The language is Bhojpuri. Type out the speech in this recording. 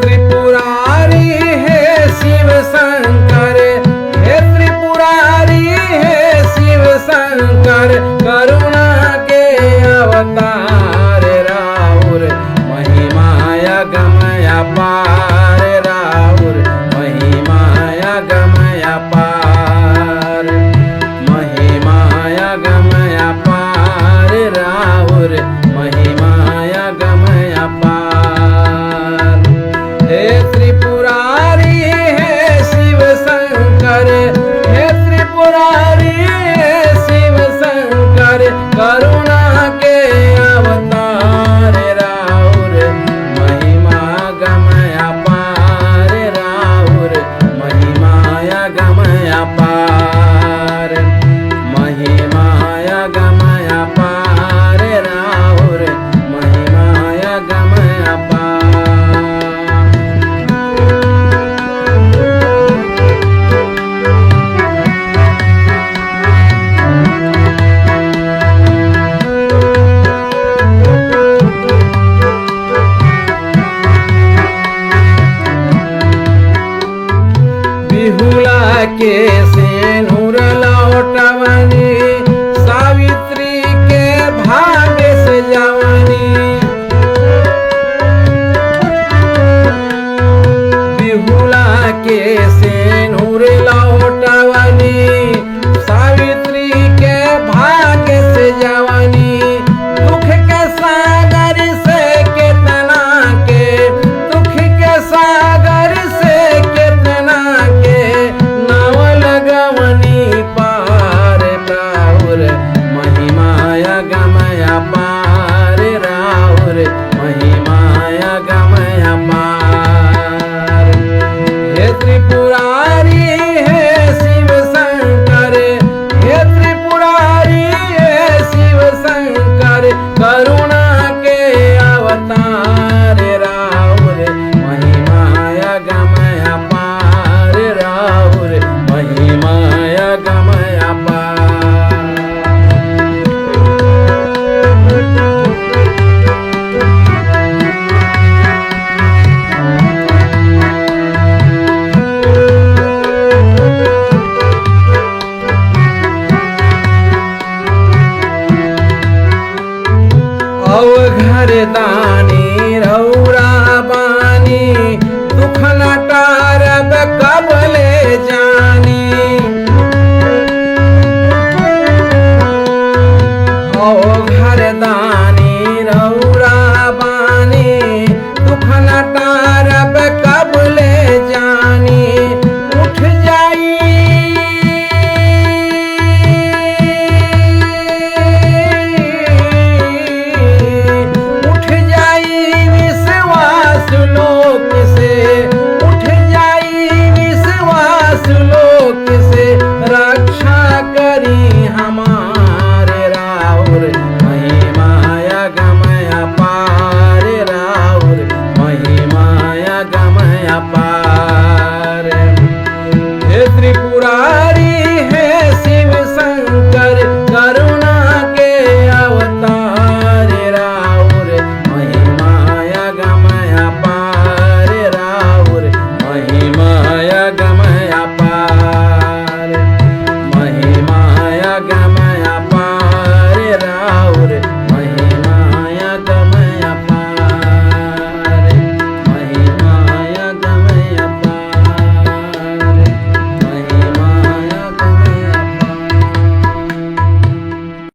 त्रिपुरारी हे शिव शंकर, हे त्रिपुरारी हे शिव शंकर, करुणा के अवतार राउर महिमाया गमया पार, राउर महिमाया गमया पार, महिमाया गमया पार, राउर महिमाया गमया पार। हे त्रिपुरारी हे शिव शंकर, हे त्रिपुरारी हे शिव शंकर, करुणा के अवतार राउर महिमा गमया पार, राउर महिमाया गमया पार, महिमाया गमया पार, राउर महिमाया गमया पार। बिहुला के